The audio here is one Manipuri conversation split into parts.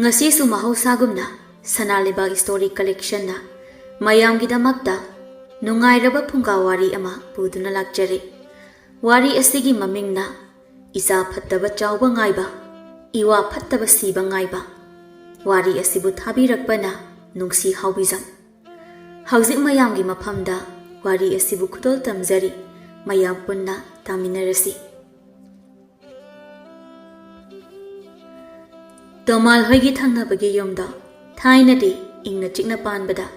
Ngasisu mahausaagumna Sanalibag Story Collection na mayamgidamakta nungairaba phungawari ama puduna lakjare. Wari asigi mamingna isa phattaba chawba ngaiba iwa phattaba siba ngaiba. Wari asibu thabirakpana nungsi haubizam. Hauzik mayamgi maphamda wari asibu khudol tamjari mayam punna taminarasi. Tomal hoigi thangnabagi yomda thainadi ingna chikna panbada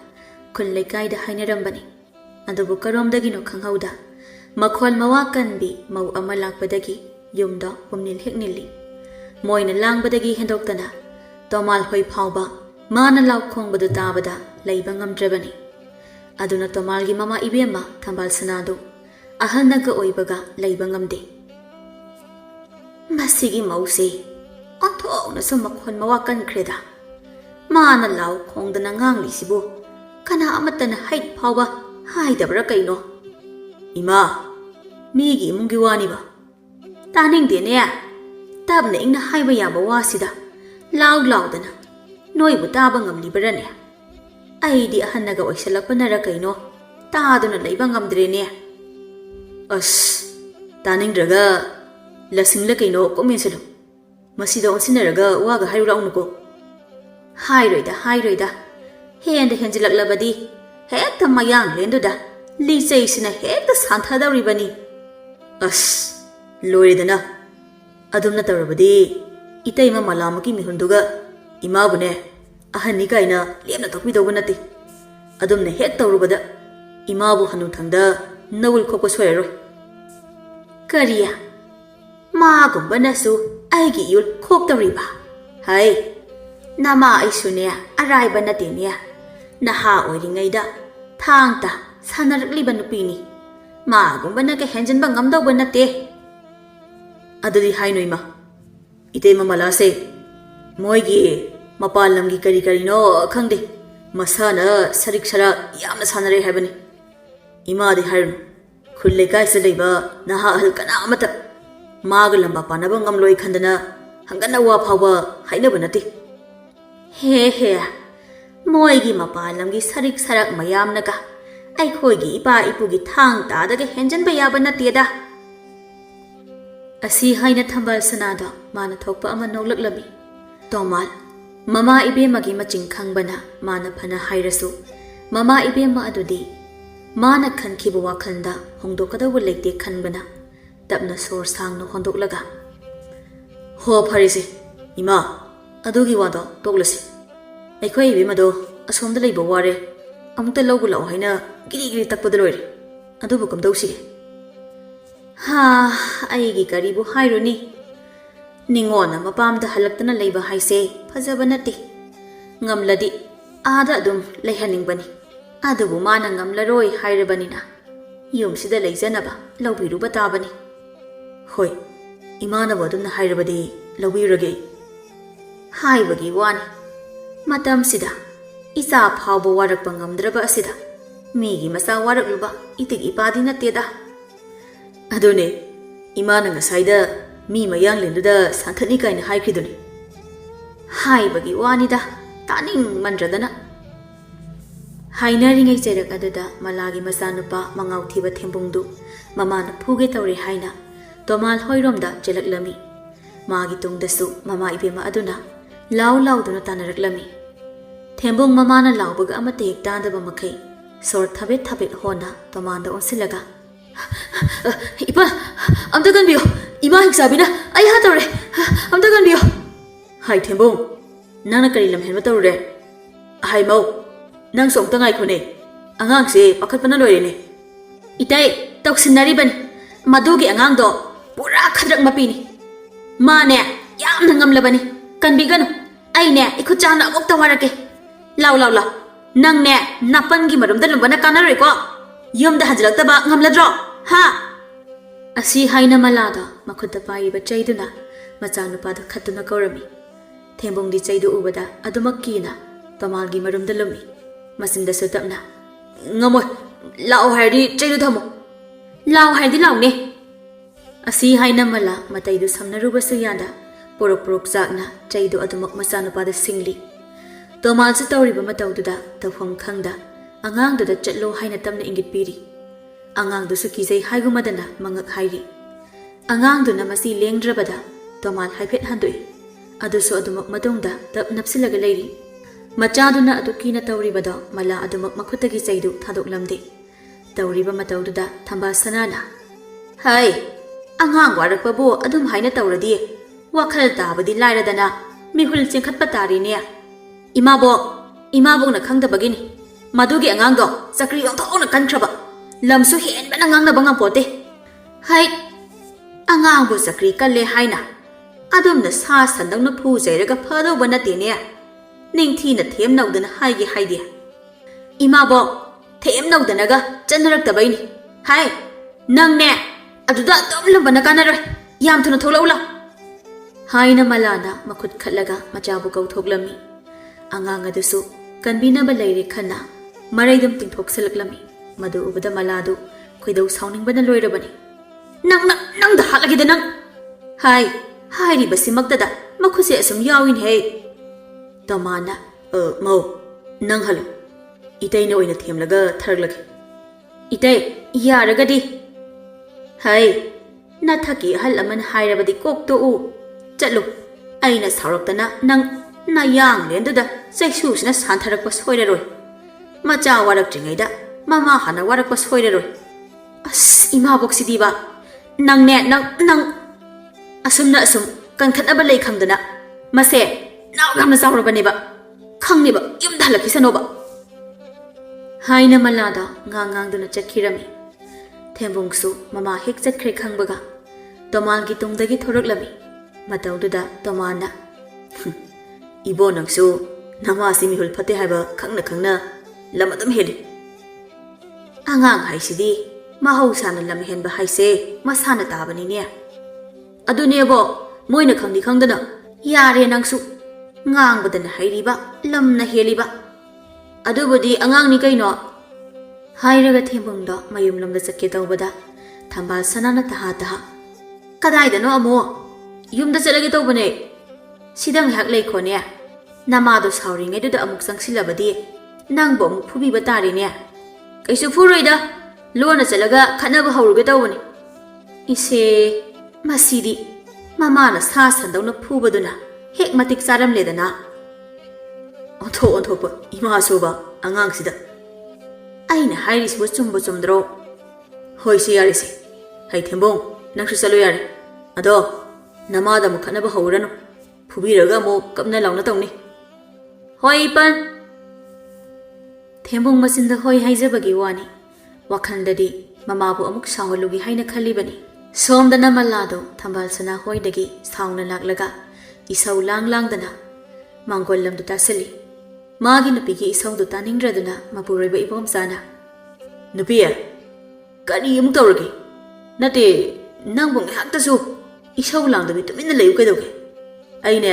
khul leikaida hainarambani adubu karomdagino khanghauda makhol mawa kanbi mau ama lakpadagi yomda pumnil heknili moina langbadagi hendoktana tomal hoi phauba mana laukhongbadu tabada leiba ngamdrabani aduna tomalgi mama ibema thambal sanadu ahannaga oibaga leiba ngamde masigi mause Antona sumakhon mawakan kreda. Mana lau khongdana ngangli sibu. Kana amatana hait phauba haidabra kaino. Ima, migi mungi wani ba. Taning de ne. Tabna ingna haiba yaba wasida. Lau dana. Noi bu taba ngamli barane. Ai di ahannaga oisalakpanara kaino. Taduna leiba ngamdre ne. As, taning draga lasingla kaino komensalu. Masida onsinaraga waga hairaunuko. Hairoida. Henda henjilaklabadi. Hekta mayang lenduda. Liseisina hekta santhadauribani. As, loiredana. Adumna tarabadi. Itaima malamaki mihunduga. Imabune. Ahani kaina lemna tokpidaubanati. Adumna hek taurubada. Imabu hanu thangda nawul khokpa soiraroi. Kariya. Magumbanasu aigi yul khoktariba. Hai. Nama aisune araiba natenia. Naha oiringaida thangta sanarakliba nupini. Magumbana ke henjanba ngamdauba nate. Adudi hainoima. Itema malase. Moigi mapalamgi kari no khangde. Masana sarik sara yamna sanare haibani. Imadi hairun. Khulle kaisa leiba naha halkana amata. Magalamba panaba ngamloi khandana hangana wa phawba hainaba nati he moigi mapalamgi sarik sarak mayamnaga aikhoigi ipa ipugi thang ta daga henjanba yaba nateda asi haina thambal sanada mana thokpa ama nolaklami tomal mama ibemagi maching khangbana mana phana hairasu mama ibema adudi mana khankhibu wakhanda hongdokadabu leite khanbana Tapna sor sang no hondok laga. Ho pharisi. Ima. Adugi wado toglasi. Aikhoi ibe mado asomda leiba ware. Amukta lawgu law haina giri takpada loire. Adubu kamdausi. Ha, aigi karibu haironi. Ningona mapamda halaktana leiba haise phajaba nati. Ngamladi ada adum leihaningbani. Adubu mana ngamlaroi hairabanina. Yumsida leijanaba lawbiruba tabani. Hoi, imanaba adumna hairabadi lawirage. Haibagi wani. Matamsida, isa phauba warakpa ngamdraba asida. Migi masa warakluba itig ipadi nateda. Adune, imana ngasaida mi mayang lenduda santhani kaina haikriduni. Haibagi wanida taning mandradana. Hainaringai cherak aduda malagi masanupa mangauthiba thembungdu mamana phuge tawre haina Tomal hoiromda chelaklami. Magi tungdasu mama ibema aduna law duna tanaraklami. Thembung mamana lawbaga amate hektandaba makai sor thabet hona tomanda onsilaga. Ipa amta ganbiyo ima hiksabina ai ha tawre amta ganbiyo. Hai thembung nana kari lamhenba tawre. Hai mau nang somta ngai khone angang se pakhatpana loirene. Itai toksinaribani madugi angang do Pura khadrak mapini. Mane yamna ngamlabani. Kanbigano. Ai ne ikuchana amukta warake. Law. Nang ne napangi marumda lumbana kanaroi ko. Yumda hajlaktaba ngamladro. Ha. Asi haina malada makhudda paiba chaiduna machanupada khatuna kaurami. Thembungdi chaidu ubada adumakkina tomalgi marumda lumi. Masinda sutapna. Ngamoy. Law haidi chaidu thamo. Law haidi law ne. Asi haina mala mataidu samnaruba suyanda porok porok zakna chaidu adumak machanupada singli tomalsu tawriba matawduda tawfam khangda angangduda chatlo haina tamna ingit piri angangdusu kijai haigumadana mangak hairi angangduna masi lengdrabada tomal haifet handoi adusu adumak matungda tap napsilaga leiri machaduna adukina tawribada mala adumak makhutagi chaidu thadoklamde tawriba matawduda thamba sanana hai angang warakpabu adum haina tawradi wakhal tabadi lairadana mihul chengkhatpa tarine imabok na khangdabagini madugi angangdo sakri yongthona kankraba lamsu henbana ngangna bangam pote hai angangbu sakri kalle haina adumna sa sandangna phu jairaga phado banatene ningthina them nawdana haigi haide imabok them nawdanaga channaraktabaini hai nangne aduda domlambana kanaroi yam thuna tholawla haina malana makhut khatlaga machabu kauthoklammi angang adusu kanbinaba leire khana maraidum tingthoksalaklammi madu ubada maladu khoidau saunningbana loirabani nang da halagida nang hai ri basimaktada makhuse asum yawin he tomana mau nang halu itaina oina themlaga tharlagi itai yaragadi hai nathaki hal aman hairabadi kokto u chatlu aina sauraktana nang na yang lenduda saisusina santharakpa soiraroi macha warakjingaida mama hana warakpa soiraroi as imabok sidiba nang asumna asum kankhatnaba lei khangdana mase nawgamna saurabaneba khangniba yumda halakisanoba haina malada ngangangduna chakhirami thembungsu mama hek chakhre khangbaga tomalgi tungdagi thoraklami matawduda tomana ibo nangsu nama simi hul phate haiba khangna lamadam heli angang haisidi mahausana lam henba haise masana tabani ne adunebo moina khangdi khangdana yare nangsu ngangbadana hairiba lamna heliba adubudi angang ni kaino hairaga thembungda mayum lamda chakke tawbada thambal sanana taha kadaidano amo yumda chalage tawbane sidang hak leikhone namado sauringai duda amuk sangsilabadi nangbo amuk phubiba tarine kaisu phuroida lona chalaga khanaba hauruga tawbane ise masidi mamana sa sandawna phubaduna hek matik charam ledana onthokpa ima soba angang sida aina hairisibu chumbo chumdro hoisi yarisi hai thembong nangsu chalu yare ado namada mu khanaba hauranu phubiraga mo kapna launa tawni hoi pan thembong masinda hoi haijabagi wani wakhandadi mamabu amuk sawhalugi haina khalibani somdana malado thambal sana hoidagi sauna laklaga isau langdana mangol lamdu tasali magi nupigi isau du taningraduna mapuroiba ibom sana nupiya kani amuk tawragi nate nangbong haktasu isau langdabi tuminna layu kaidoge aine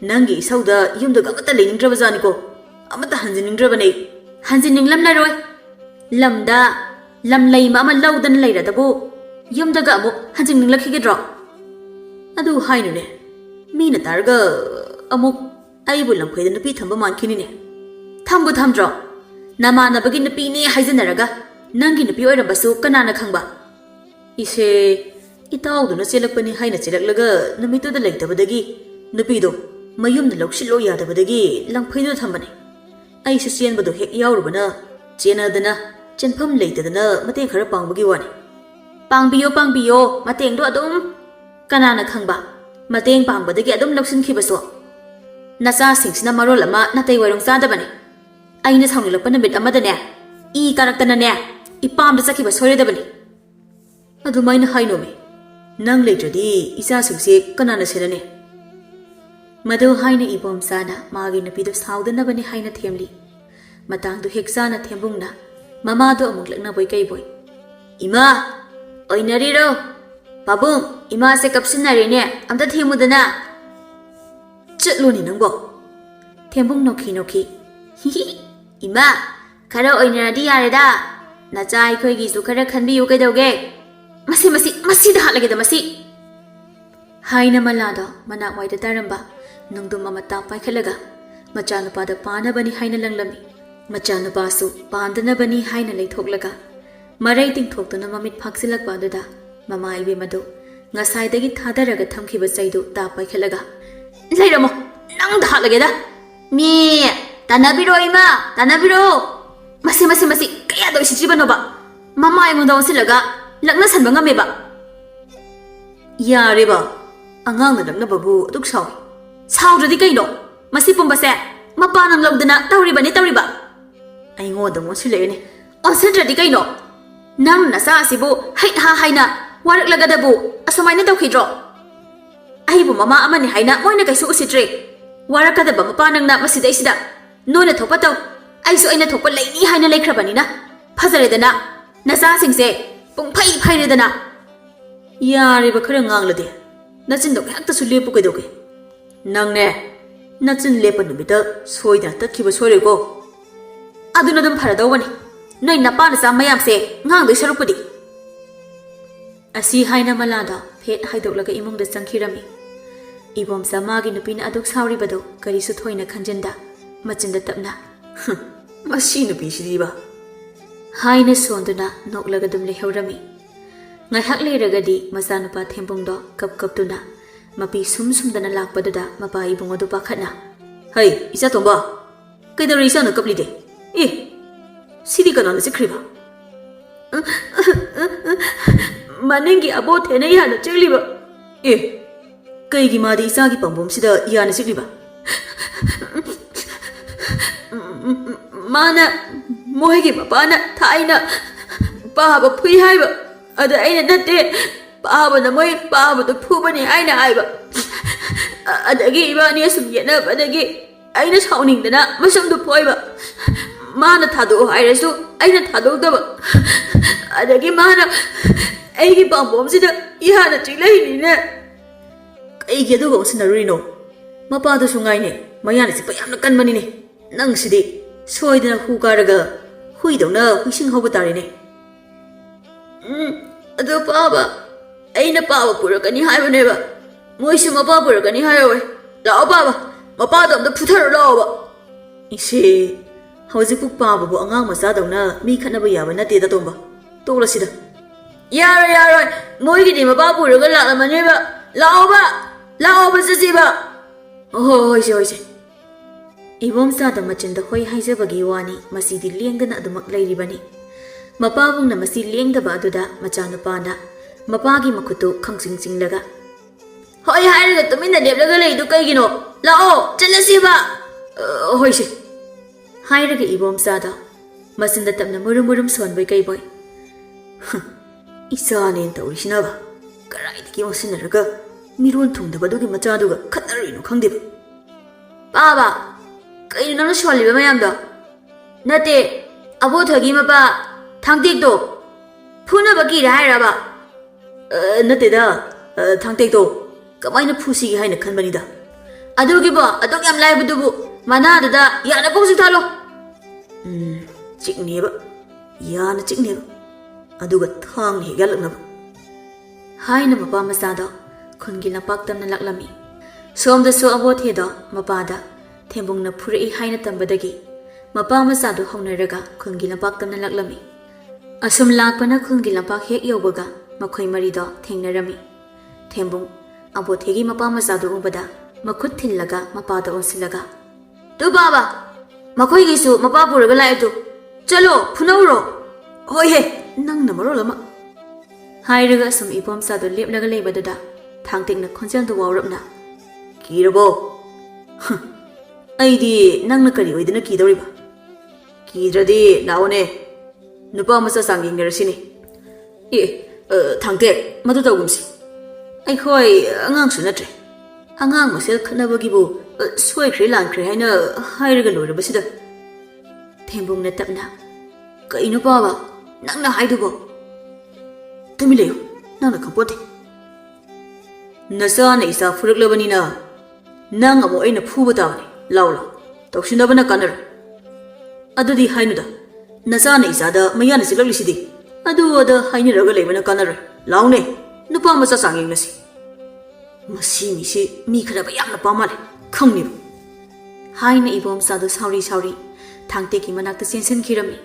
nangi isauda yumda gamata leningdrabajani ko amata hanjiningrabane hanjininglam laroi lamda lam leima ama laudan leiradabu yumdaga amu hanjinninglakigedro adu hainune mina targa amuk aibu lamkhoida nupi thamba mankhinine thambu thamdro namanabagi nupi ne haijanaraga nangi nupi oirabasu kanana khangba ise itawduna chelakpani haina chelaklaga numituda leitabadagi nupido mayumna lokshilo yadabadagi langphaidu thambane aisu chenbadu hek yaurubana chenadana chenpham leitadana mateng khara pangbagi wani pangbiyo mateng do adum kanana khangba mateng pangbadagi adum loksin khibaso nacha singsina marol ama natai wairong sadabane aina saunilakpana bit amadane I karaktana ne ipam da sakhiba soiredabani adumaina hainome nang leitradi isa singse kanana senane madu haina ibom sana magi napido saudanabani haina themli matangdu heksana thembungna mamado amuk lakna boy kai boy ima oinariro babung ima se kapsinare ne amta themudana chatloni nangbo thembung nokhi hi ima khara oinaradi yareda nachai khoi gi su khara khanbiyu kai doge masi da halage da masi Haina malado manak waida taramba nungdum amata paikalaga machanupada panabani haina langlami machanupasu pandanabani haina leithoklaga marai tingthoktuna mamit phaksilakpa aduda mama ibe madu ngasaidagi thadaraga thamkhiba chaidu ta paikhalaga leiramo nang dhalageda mi tanabiro ima tanabiro masi kaya do isijibanoba mama ingoda wasilaga lakna sanba ngameba yareba angang na lakna babu aduk saw sawradi kaino masi pumbase mapa nang lawdana tawriba aingoda mo silene onsentradi kaino nang nasa asibu hait ha haina warak lagadabu asamaina tawkhidro aibu mama amani haina moina kaisu usitre warakadaba mapa nang na masida isida nona thopa taw aisu aina thopa laini haina laikhrabani na fazaredana nasa singse pungphai phairedana yareba khara nganglade nachin dok hakta su lepu kedoge nangne nachin lepa numita soida takhiba sorego aduna dum pharadawani noi napa na sa mayam se ngang de sarupudi asi haina malada phet haidok imung da changkhirami ibom samagi nupina adok sauri bado kari su thoina khanjenda machinda tapna masi nupi sidiba haina sonduna noklaga dum lehaurami ngai hak leragadi masanupa thembungdo kap tuna mapi sumdana lakpaduda mapa ibungo du pakhatna hai isa tomba kaidari isa na kaplide sidi kanana sikhriba maningi abo thena yana chiliba kaigi madi isa gi pambom sida yana sikliba mana moigi mapana thaina baba phui haiba ada aina natte baba na moi baba do phubani aina haiba adagi ibani sum yena adagi aina sauningdana masam du phoiba mana thado hairasu aina thado daba adagi mana aigi pambom sida ihana chilai ni ne aigi adu gosnarino mapa du sungai ne mayana sipa yamna kanmani ne nang sidi soidana hu karaga huidona huising hoba tare ne ado paba aina paba purakani haibane moisu mapa purakani haiwe lao paba mapa dom da phuthar lao ba ise hauji pu paba bu angang masa dona mi khanaba yaba na te da tomba tola sida yaro moi gi di mapa puraga la mane ba lao ba sisi ba hoise ibom sa da machinda hoi haijabagi wani masidi lengdana adumak lairibani mapabung na masi lengdaba aduda machanupana mapagi makutu khangsinglagga hoi hairaga tumina deblaga leidu kaigino lao chalasiba hoise hairaga ibom sa da masinda tamna murum sonbai kaiboy isa nen tawrisinaba karaidagi osinaraga miron thungdaba dugi machaduga khatarino khangdeba baba kaino nang swaliba mayamda nate abo thagi mapa thangtek do phuna bagi rairaba nate da thangtek do kamaina phusi gi haina khanbani da adugi ba adok yam lai budu mana da yana bongsi thalo chikneba yana chikneba aduga thang he galakna haina mapa masada khungi lapak tamna laklami somda so abo theda mapa da thembungna phurei haina tambadagi mapa masadu haunaraga khungi lapak tamna laklami asum lakpana khungi lapak hek yobaga makhoi marido thengnarami thembung abo thegi mapa masadu ubada makhut thillaga mapa da onsilaga tu baba makhoi gisu mapa puraga lai tu chalo phunawro hoi he nang namaro lama hairaga asum ibom sadu leplaga leibadada thangtingna khonjang du wawrapna kirabo aidi nangna kari oidana kidoriba kidradi laone nupa masa sanging garasini thangte madu tawgumsi ai khoi angang sunatre angang masel khanabagi bu soi khre lang khre haina hairaga loirabasida thembungna tapna kaino baba nangna haidugo tumileyo nangna khampote nasa na isa furaklabani na nang amo aina phuba tawani laula tawshinabana kanar adudi hainuda nasa na isa da mayana silaglisi adu ada hainiraga leibana kanar laune nupa masa sanging nasi ꯃꯁꯤ ꯃꯤꯁꯤ ꯃꯤ ꯈꯠꯅꯕ ꯌꯥꯝꯅ ꯄꯥꯝꯃꯜꯂꯦ ꯈꯪꯅꯤꯕ ꯍꯥꯏꯅ ꯏꯕꯣꯝꯆꯥꯗꯨ ꯁꯥꯎꯔꯤ ꯊꯥꯡꯇꯦꯛꯀꯤ ꯃꯅꯥꯛꯇ ꯆꯦꯟꯁꯤꯟꯈꯤꯔꯝꯃꯤ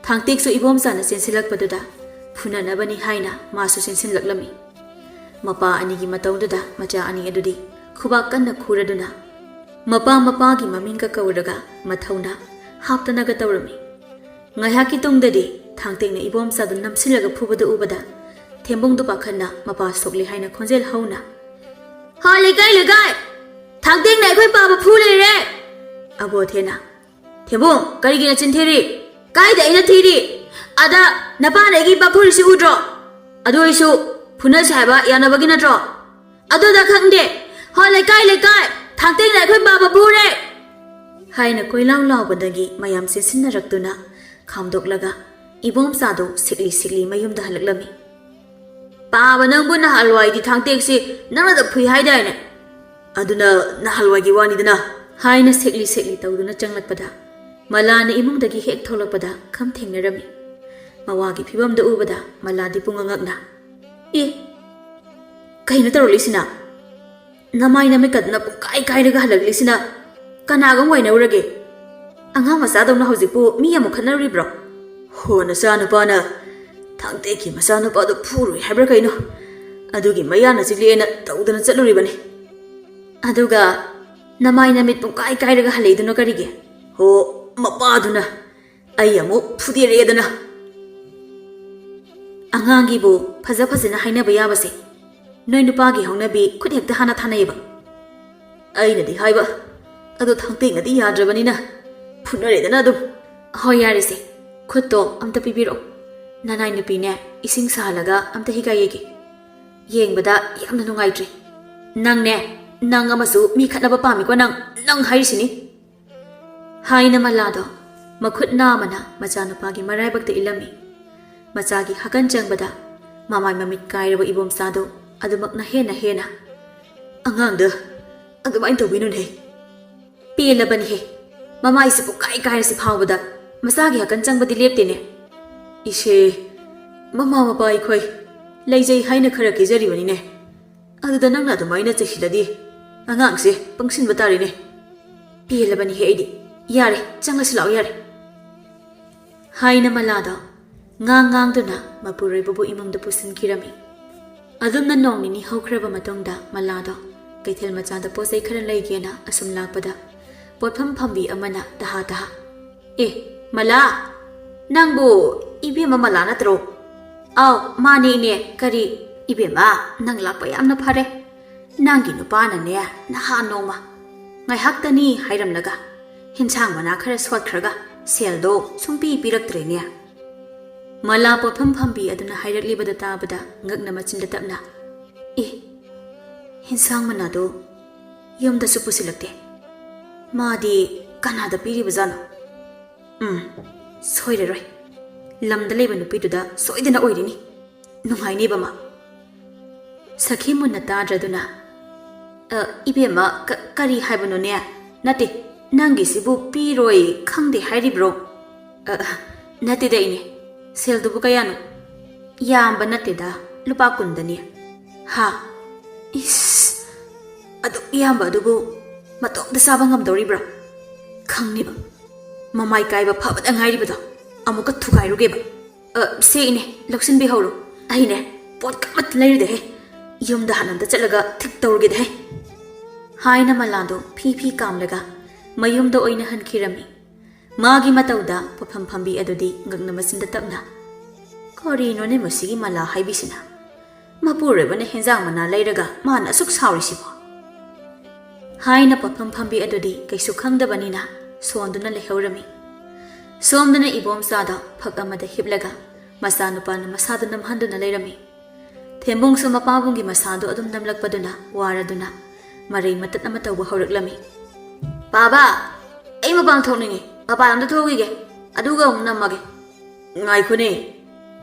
ꯊꯥꯡꯇꯦꯛꯁꯨ ꯏꯕꯣꯝꯆꯥꯅ ꯆꯦꯟꯁꯤꯜꯂꯛꯄꯗꯨꯗ ꯐꯨꯅꯅꯕꯅꯤ ꯍꯥꯏꯅ ꯃꯥꯁꯨ ꯆꯦꯟꯁꯤꯜꯂꯛꯂꯝꯃꯤ ꯃꯄꯥ ꯑꯅꯤꯒꯤ ꯃꯇꯧꯗꯨꯗ ꯃꯆꯥ ꯑꯅꯤ ꯑꯗꯨꯗꯤ ꯈꯨꯕꯥꯛ ꯀꯟꯅ ꯈꯨꯔꯗꯨꯅ ꯃꯄꯥꯒꯤ ꯃꯃꯤꯡꯒ ꯀꯧꯔꯒ ꯃꯊꯧꯅ ꯍꯥꯞꯇꯅꯒ ꯇꯧꯔꯝꯃꯤ ꯉꯥꯏꯍꯥꯛꯀꯤ ꯇꯨꯡꯗꯗꯤ ꯊꯥꯡꯇꯦꯛꯅ ꯏꯕꯣꯝꯆꯥꯗꯨ ꯅꯝꯁꯤꯜꯂꯒ ꯐꯨꯕꯗꯨ ꯎꯕꯗ ꯊꯦꯝꯕꯨꯡꯗꯨ ꯄꯥꯈꯠꯅ ꯃꯄꯥ ꯁꯣꯛꯂꯤ ꯍꯥꯏꯅ ꯈꯣꯟꯖꯦꯜ ꯍꯧꯅ ꯍꯥ ꯂꯩꯀꯥꯏ ꯊꯥꯡꯇꯦꯛꯅ ꯑꯩꯈꯣꯏ ꯄꯥꯕ ꯐꯨ ꯂꯩꯔꯦ ꯑꯕꯣꯊꯦꯅ ꯊꯦꯝꯕꯨꯡ ꯀꯔꯤꯒꯤ ꯅꯆꯤꯟ ꯊꯤꯔꯤ ꯀꯥꯏꯗ ꯑꯩꯅ ꯊꯤꯔꯤ ꯑꯗ ꯅꯄꯥꯅ ꯑꯩꯒꯤ ꯏꯄꯥ ꯐꯨꯔꯤꯁꯤ ꯎꯗ꯭ꯔꯣ ꯑꯗꯨ ꯑꯣꯏꯁꯨ ꯐꯨꯅꯁꯤ ꯍꯥꯏꯕ ꯌꯥꯅꯕꯒꯤ ꯅꯠꯇ꯭ꯔꯣ ꯑꯗꯨꯗ ꯈꯪꯗꯦ ꯍꯣ ꯂꯩꯀꯥꯏ ꯊꯥꯡꯇꯦꯛꯅ ꯑꯩꯈꯣꯏ ꯄꯥꯕ ꯐꯨꯔꯦ ꯍꯥꯏꯅ ꯀꯣꯏꯂꯥꯎ ꯂꯥꯎꯕꯗꯒꯤ ꯃꯌꯥꯝ ꯆꯦꯟꯁꯤꯟꯅꯔꯛꯇꯨꯅ ꯈꯥꯝꯗꯣꯛꯂꯒ ꯏꯕꯣꯝꯆꯥꯗꯨ ꯁꯤꯛꯂꯤ ꯃꯌꯨꯝꯗ ꯍꯜꯂꯛꯂꯝꯃꯤ ꯄꯥꯕ ꯅꯪꯕꯨ ꯅꯍꯥꯟꯋꯥꯏꯗꯤ ꯊꯥꯡꯇꯦꯛꯁꯤ ꯅꯪꯅꯗ ꯐꯨꯏ ꯍꯥꯏꯗꯥꯏꯅꯦ ꯑꯗꯨꯅ ꯅꯍꯥꯟꯋꯥꯏꯒꯤ ꯋꯥꯅꯤꯗꯅ ꯍꯥꯏꯅ ꯁꯦꯛꯂꯤ ꯇꯧꯗꯨꯅ ꯆꯪꯂꯛꯄꯗ ꯃꯂꯥꯅ ꯏꯃꯨꯡꯗꯒꯤ ꯍꯦꯛ ꯊꯣꯛꯂꯛꯄꯗ ꯈꯝ ꯊꯦꯡꯅꯔꯝꯃꯤ ꯃꯋꯥꯒꯤ ꯐꯤꯕꯝꯗ ꯎꯕꯗ ꯃꯂꯥꯗꯤ ꯄꯨꯡꯉꯉꯛꯅ ꯀꯩꯅꯣ ꯇꯧꯔꯛꯂꯤꯁꯤꯅ ꯅꯃꯥꯏ ꯅꯃꯤꯠꯀꯗꯨꯅ ꯄꯨꯡꯀꯥꯏ ꯀꯥꯏꯔꯒ ꯍꯜꯂꯛꯂꯤꯁꯤꯅ ꯀꯅꯥꯒ ꯋꯥꯏꯅꯧꯔꯒꯦ ꯑꯉꯥꯡ ꯃꯆꯥꯗꯧꯅ ꯍꯧꯖꯤꯛꯄꯨ ꯃꯤ ꯑꯃꯨꯛ ꯈꯠꯅꯔꯤꯕ꯭ꯔꯣ ꯍꯣ ꯅꯆꯥꯅꯨꯄꯥꯅ ꯊꯥꯡꯇꯦꯛꯀꯤ ꯃꯆꯥꯅꯨꯄꯥꯗꯨ ꯐꯨꯔꯨꯏ ꯍꯥꯏꯕ꯭ꯔꯥ ꯀꯩꯅꯣ ꯑꯗꯨꯒꯤ ꯃꯌꯥꯅ ꯆꯤꯛꯂꯦꯅ ꯇꯧꯗꯅ ꯆꯠꯂꯨꯔꯤꯕꯅꯤ ꯑꯗꯨꯒ ꯅꯃꯥꯏ ꯅꯃꯤꯠ ꯄꯨꯡꯀꯥꯏ ꯀꯥꯏꯔꯒ ꯍꯜꯂꯛꯏꯗꯨꯅ ꯀꯔꯤꯒꯤ ꯍꯣ ꯃꯄꯥꯗꯨꯅ ꯑꯩ ꯑꯃꯨꯛ ꯐꯨꯗꯦꯔꯛꯑꯦꯗꯅ ꯑꯉꯥꯡꯒꯤꯕꯨ ꯐꯖꯅ ꯍꯥꯏꯅꯕ ꯌꯥꯕꯁꯦ ꯅꯣꯏ ꯅꯨꯄꯥꯒꯤ ꯍꯧꯅꯕꯤ ꯈꯨꯠ ꯍꯦꯛꯇ ꯍꯥꯟꯅ ꯊꯥꯅꯩꯌꯦꯕ ꯑꯩꯅꯗꯤ ꯍꯥꯏꯕ ꯑꯗꯣ ꯊꯥꯡꯇꯦꯛꯅꯗꯤ ꯌꯥꯗ꯭ꯔꯕꯅꯤꯅ ꯐꯨꯅꯔꯦꯗꯅ ꯑꯗꯨꯝ ꯍꯣꯏ ꯌꯥꯔꯦꯁꯦ ꯈꯨꯠꯇꯣ ꯑꯝꯇ ꯄꯤꯕꯤꯔꯛꯑꯣ ꯅꯅꯥꯏ ꯅꯨꯄꯤꯅꯦ ꯏꯁꯤꯡ ꯁꯥꯍꯜꯂꯒ ꯑꯝꯇ ꯍꯤꯒꯥꯏꯌꯦꯒꯦ ꯌꯦꯡꯕꯗ ꯌꯥꯝꯅ ꯅꯨꯡꯉꯥꯏꯇ꯭ꯔꯦ ꯅꯪ ꯑꯃꯁꯨ ꯃꯤ ꯈꯠꯅꯕ ꯄꯥꯝꯃꯤꯀꯣ ꯅꯪ ꯍꯥꯏꯔꯤꯁꯤꯅꯤ ꯍꯥꯏꯅ ꯃꯂꯥꯗꯣ ꯃꯈꯨꯠ ꯅꯥꯝꯃꯅ ꯃꯆꯥꯅꯨꯄꯥꯒꯤ ꯃꯔꯥꯏꯕꯛꯇ ꯏꯜꯂꯝꯃꯤ ꯃꯆꯥꯒꯤ ꯍꯀꯟ ꯆꯪꯕꯗ ꯃꯃꯥꯏ ꯃꯃꯤꯠ ꯀꯥꯏꯔꯕ ꯏꯕꯣꯝꯆꯥꯗꯣ ꯑꯗꯨꯃꯛꯅ ꯍꯦꯟꯅ ꯑꯉꯥꯡꯗ ꯑꯗꯨꯃꯥꯏꯅ ꯇꯧꯕꯤꯅꯨꯅꯦ ꯄꯦꯜꯂꯕꯅꯤꯍꯦ ꯃꯃꯥꯏꯁꯤ ꯄꯨꯡꯀꯥꯏ ꯀꯥꯏꯔꯁꯤ ꯐꯥꯎꯕꯗ ꯃꯆꯥꯒꯤ ꯍꯀꯟ ꯆꯪꯕꯗꯤ ꯂꯦꯞꯇꯦꯅꯦ ꯏꯁꯦ ꯃꯃꯥ ꯃꯄꯥ ꯑꯩꯈꯣꯏ ꯂꯩꯖꯩ ꯍꯥꯏꯅ ꯈꯔ ꯀꯦꯖꯔꯤꯕꯅꯤꯅꯦ ꯑꯗꯨꯗ ꯅꯪꯅ ꯑꯗꯨꯃꯥꯏꯅ ꯆꯩꯁꯤꯜꯂꯗꯤ ꯑꯉꯥꯡꯁꯦ ꯄꯪꯁꯤꯟꯕ ꯇꯥꯔꯦꯅꯦ ꯄꯦꯜꯂꯕꯅꯤꯍꯦ ꯑꯩꯗꯤ ꯌꯥꯔꯦ ꯆꯪꯂꯁꯤ ꯂꯥꯛꯑꯣ ꯌꯥꯔꯦ ꯍꯥꯏꯅ ꯃꯂꯥꯗꯣ ꯉꯥꯡꯗꯨꯅ ꯃꯄꯨꯔꯣꯏꯕꯕꯨ ꯏꯃꯨꯡꯗ ꯄꯨꯁꯤꯟꯈꯤꯔꯝꯃꯤ ꯑꯗꯨꯝꯅ ꯅꯣꯡ ꯅꯤꯅꯤ ꯍꯧꯈ꯭ꯔꯕ ꯃꯇꯨꯡꯗ ꯃꯂꯥꯗꯣ ꯀꯩꯊꯦꯜ ꯃꯆꯥꯗ ꯄꯣꯠꯆꯩ ꯈꯔ ꯂꯩꯒꯦꯅ ꯑꯁꯨꯝ ꯂꯥꯛꯄꯗ ꯄꯣꯠꯐꯝ ꯐꯝꯕꯤ ꯑꯃꯅ ꯇꯍꯥ ꯃꯂꯥ ꯅꯪꯕꯨ ꯏꯕꯦꯝꯃ ꯃꯂꯥ ꯅꯠꯇ꯭ꯔꯣ ꯑꯥꯎ ꯃꯥꯅꯦ ꯏꯅꯦ ꯀꯔꯤ ꯏꯕꯦꯝꯃ ꯅꯪ ꯂꯥꯛꯄ ꯌꯥꯝꯅ ꯐꯔꯦ ꯅꯪꯒꯤ ꯅꯨꯄꯥꯅꯅꯦ ꯅꯍꯥꯟ ꯅꯣꯡꯃ ꯉꯥꯏꯍꯥꯛꯇꯅꯤ ꯍꯥꯏꯔꯝꯂꯒ ꯍꯤꯟꯁꯥꯡ ꯃꯅꯥ ꯈꯔ ꯁꯣꯠꯈ꯭ꯔꯒ ꯁꯦꯜꯗꯣ ꯁꯨꯡꯄꯤ ꯄꯤꯔꯛꯇ꯭ꯔꯦꯅꯦ ꯃꯂꯥ ꯄꯣꯠꯐꯝ ꯐꯝꯕꯤ ꯑꯗꯨꯅ ꯍꯥꯏꯔꯛꯂꯤꯕꯗ ꯇꯥꯕꯗ ꯉꯛꯅ ꯃꯆꯤꯟꯗ ꯇꯞꯅ ꯍꯤꯟꯁꯥꯡ ꯃꯅꯥꯗꯣ ꯌꯨꯝꯗꯁꯨ ꯄꯨꯁꯤꯜꯂꯛꯇꯦ ꯃꯥꯗꯤ ꯀꯅꯥꯗ ꯄꯤꯔꯤꯕꯖꯥꯠꯅꯣ ꯁꯣꯏꯔꯔꯣꯏ ꯂꯝꯗ ꯂꯩꯕ ꯅꯨꯄꯤꯗꯨꯗ ꯁꯣꯏꯗꯅ ꯑꯣꯏꯔꯤꯅꯤ ꯅꯨꯡꯉꯥꯏꯅꯦꯕ ꯃꯥ ꯁꯈꯤ ꯃꯨꯟꯅ ꯇꯥꯗ꯭ꯔꯗꯨꯅ ꯏꯕꯦꯝꯃ ꯀꯔꯤ ꯍꯥꯏꯕꯅꯣꯅꯦ ꯅꯠꯇꯦ ꯅꯪꯒꯤꯁꯤꯕꯨ ꯄꯤꯔꯣꯏ ꯈꯪꯗꯦ ꯍꯥꯏꯔꯤꯕ꯭ꯔꯣ ꯅꯠꯇꯦꯗ ꯏꯅꯦ ꯁꯦꯜꯗꯨꯕꯨ ꯀꯌꯥꯅꯣ ꯌꯥꯝꯕ ꯅꯠꯇꯦꯗ ꯂꯨꯄꯥ 10ꯗꯅꯤ ꯍꯥ ꯑꯗꯨ ꯏꯌꯥꯝꯕ ꯑꯗꯨꯕꯨ ꯃꯇꯣꯝꯇ ꯆꯥꯕ ꯉꯝꯗꯧꯔꯤꯕ꯭ꯔꯥ ꯈꯪꯅꯤꯕ ꯃꯃꯥꯏ ꯀꯥꯏꯕ ꯐꯕꯗ ꯉꯥꯏꯔꯤꯕꯗꯣ ꯑꯃꯨꯛꯀ ꯊꯨꯒꯥꯏꯔꯨꯒꯦꯕ ꯁꯦ ꯏꯅꯦ ꯂꯧꯁꯤꯟꯕꯤꯍꯧꯔꯣ ꯑꯩꯅꯦ ꯄꯣꯠ ꯑꯃꯠꯇ ꯂꯩꯔꯨꯗꯦꯍꯦ ꯌꯨꯝꯗ ꯍꯥꯟꯅꯝꯇ ꯆꯠꯂꯒ ꯊꯤꯛ ꯇꯧꯔꯨꯒꯦꯗꯍꯦ ꯍꯥꯏꯅ ꯃꯂꯥꯗꯣ ꯐꯤ ꯀꯥꯝꯂꯒ ꯃꯌꯨꯝꯗ ꯑꯣꯏꯅ ꯍꯟꯈꯤꯔꯝꯃꯤ ꯃꯥꯒꯤ ꯃꯇꯧꯗ ꯄꯣꯠꯐꯝ ꯐꯝꯕꯤ ꯑꯗꯨꯗꯤ ꯉꯛꯅ ꯃꯆꯤꯟꯗ ꯇꯞꯅ ꯀꯔꯤꯅꯣꯅꯦ ꯃꯁꯤꯒꯤ ꯃꯂꯥ ꯍꯥꯏꯕꯤꯁꯤꯅ ꯃꯄꯨꯔꯣꯏꯕꯅ ꯍꯦꯟꯖꯥꯡ ꯃꯅꯥ ꯂꯩꯔꯒ ꯃꯥꯅ ꯑꯁꯨꯛ ꯁꯥꯎꯔꯤꯁꯤꯕꯣ ꯍꯥꯏꯅ ꯄꯣꯠꯐꯝ ꯐꯝꯕꯤ ꯑꯗꯨꯗꯤ ꯀꯩꯁꯨ ꯈꯪꯗꯕꯅꯤꯅ ꯁꯣꯟꯗꯨꯅ ꯂꯩꯍꯧꯔꯝꯃꯤ ꯁꯣꯝꯗꯅ ꯏꯕꯣꯝꯆꯥꯗ ꯐꯛ ꯑꯃꯗ ꯍꯤꯞꯂꯒ ꯃꯆꯥꯅꯨꯄꯥꯅ ꯃꯁꯥꯗꯨ ꯅꯝꯍꯟꯗꯨꯅ ꯂꯩꯔꯝꯃꯤ ꯊꯦꯝꯕꯨꯡꯁꯨ ꯃꯄꯥꯕꯨꯡꯒꯤ ꯃꯁꯥꯗꯨ ꯑꯗꯨꯝ ꯅꯝꯂꯛꯄꯗꯨꯅ ꯋꯥꯔꯗꯨꯅ ꯃꯔꯩ ꯃꯇꯠ ꯑꯃ ꯇꯧꯕ ꯍꯧꯔꯛꯂꯝꯃꯤ ꯕꯥꯕꯥ ꯑꯩ ꯃꯄꯥꯟ ꯊꯣꯛꯅꯤꯡꯉꯤ ꯃꯄꯥꯟ ꯑꯝꯇ ꯊꯣꯛꯈꯤꯒꯦ ꯑꯗꯨꯒ ꯑꯃꯨꯛ ꯅꯝꯃꯒꯦ ꯉꯥꯏꯈꯣꯅꯦ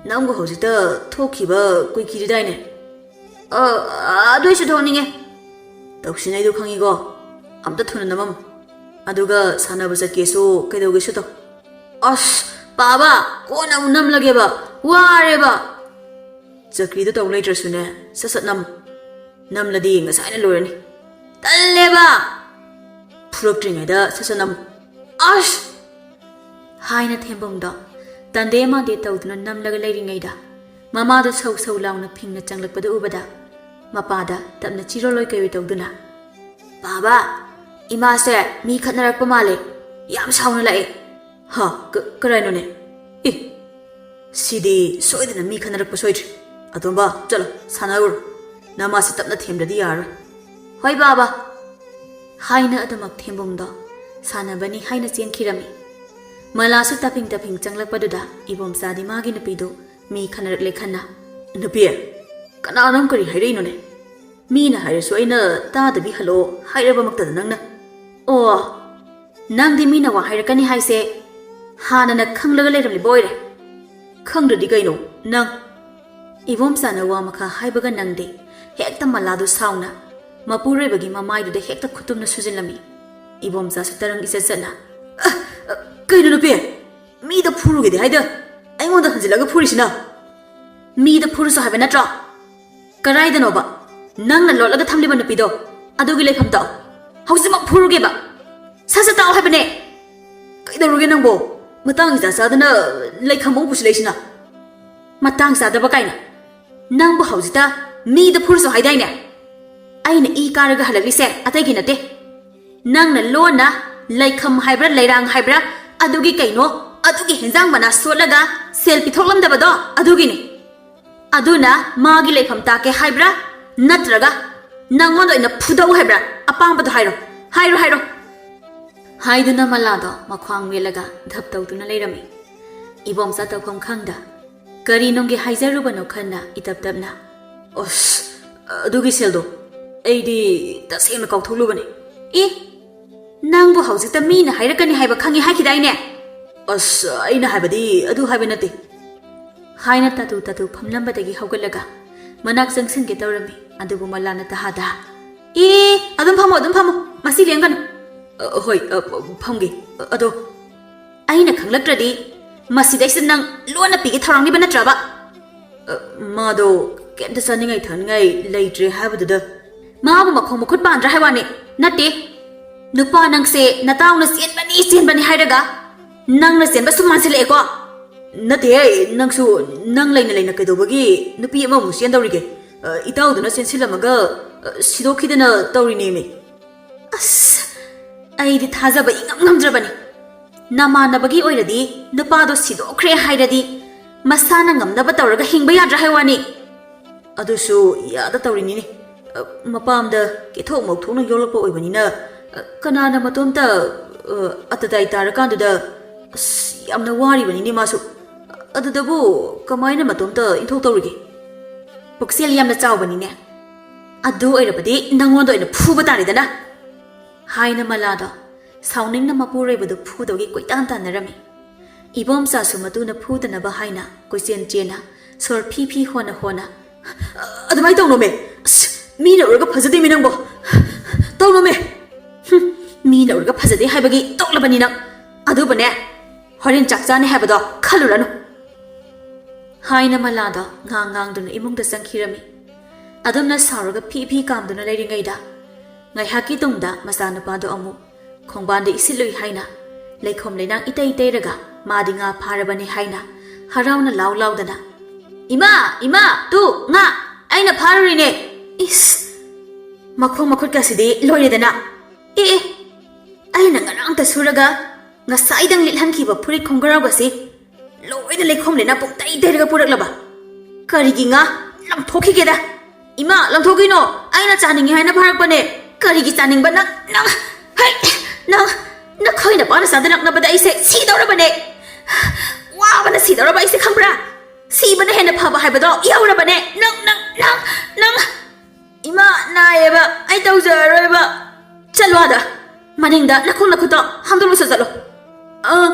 ꯅꯪꯕꯨ ꯍꯧꯖꯤꯛꯇ ꯊꯣꯛꯈꯤꯕ ꯀꯨꯏꯈꯤꯗꯥꯏꯅꯦ ꯑꯗꯨꯏꯁꯨ ꯊꯣꯛꯅꯤꯡꯉꯦ ꯇꯧꯁꯤꯟꯅꯩꯗꯨ ꯈꯪꯉꯤꯀꯣ ꯑꯝꯇ ꯊꯨꯅ ꯅꯝꯃꯝꯃꯨ ꯑꯗꯨꯒ ꯁꯥꯟꯅꯕ ꯆꯠꯀꯦꯁꯨ ꯀꯩꯗꯧꯒꯦꯁꯨ ꯇꯧ ꯑꯁ ꯕꯥꯕꯥ ꯀꯣꯟꯅ ꯑꯃꯨꯛ ꯅꯝꯂꯒꯦꯕ ꯋꯥꯔꯦꯕ ꯆꯀ꯭ꯔꯤꯗꯨ ꯇꯧ ꯂꯩꯇ꯭ꯔꯁꯨꯅꯦ ꯁꯠ ꯅꯝꯃꯨ Namladi ngasai na loirani. Talleba! Phuruktringayda sasanam. Ash! Haina thembongda tande ma de tawduna namlaga leiringayda mamada sau sau launa phingna changlakpada ubada mapada tapna chiroloi kayo tawduna Baba, ima se mi khatnarakpa male. Yam sauna lae. Ha, karaino ne. Sidi soidana mi khatnarakpa soidri. Atomba, chalo, sanaur. Namasi tapna themdadi yar. Hoi baba haina adamak thembongda sanabani haina chenkhirami malasu taping changlakpaduda ibom sadi magi napido mi khanarak lekhanna Napi, kananam kari hairaino ne. Mi na hairasu aina tadabi halo hairaba maktada nangna. Oh nangdi mina wa hairakani haise hanana khanglaga leiramli boire Khangdradi kaino, nang. ibom sana wa makha haibaga nangde hekta maladu sauna mapurebagi mamaiduda hekta khutumna sujinlami ibom sa sutarang isasana Kaino napi, mi da phurugede haida. Aingonda hanjilaga phurisina. mi da phurusu haiba natra karaida no ba nangna lolaga thamliba napido adugi leifam ta hausimak phuruge ba sasa ta haibane Kaidaruge nangbo. Matang isa sadana laikhamong pusilaisina. matang sadaba kaina nangbu hausita mi da phurusu haidaine aina I karaga halaglise ataigi nate nangna lona laikham haibra leirang haibra adugi kaino adugi henjang bana solaga selfie thoklamdabado adugini aduna magi leifam take haibra natraga nangondo ina phudau haibra apambado hairo haiduna malado makhwang melaga dhaptauduna leirami ibom sa tawkham khangda kari nongge haijarubano khanna itaptapna Os, adugi seldo. Aidi tasengna kauthulubane. nangbu hausita mina hairakani haiba khangi haikidaine As, aina haibadi adu haiba nate. haina tatu phamlambadagi haugallaga manak jangsinge tawrami adubu malana tahada adum phamo masi lengkan Hoi, phamge. Ado. aina khanglakradi masidaisa nang lona pigi tharangni bana traba Mado, kenta saningai thangai leitre haibadada. mabu makhong mukhut bandra haiwani nate nupa nangse natauna senbani hairaga nangna senba sumansile ko Nate, nangsu nang laina kaidobagi nupi ama musian dawrige. Itauduna sensilamaga sidokhidana tawrine me. as aidi thajaba ingamnamdrabani namanabagi oiradi nupado sidokre hairadi masana ngamnaba tawraga hingba yadra haiwani Adusu yada tawrinini. Mapamda kethok mauthona yolakpa oibanina kanana matomta atadai tarakanduda yamna waribanini masu. Adudabu kamaina matomta inthok tawrige. puksel yamna chawbanine adu oirabadi nangondo ina phuba taridana haina malada sauningna mapurebadu phudogi koitan tanarami ibom sa sumatuna phudanaba haina koisen chena sor phi hona Adumai tawnome. Mina urga phajade minangbo. Tawnome. mina urga phajade haibagi toklabani na adubane horin chakchane haibado khaluranu haina malada ngang duna imungda sangkhirami adumna sauraga phi kamduna leiringaida ngai haki tungda masana pado amu khongbande isilui haina leikhom leinang itei raga madinga pharabani haina harauna laudana ima tu nga aina pharurine is makhut kasidi loiredana aina ngarang ta suraga nga saidang lilhankiba phurit khongaragasi loida leikhom lena pungtai deraga puraklaba karigi nga lamthokigeda ima lamthokino aina chaningi haina pharakpane karigi chaningba na khoina pana sadanak bada ise sidorabane wabana sidoraba ise khambra sibana hena phaba haibado yaurabane nang ima naeba ai tawjaroiba chalwada maningda nakhong nakhuta handulu sajalo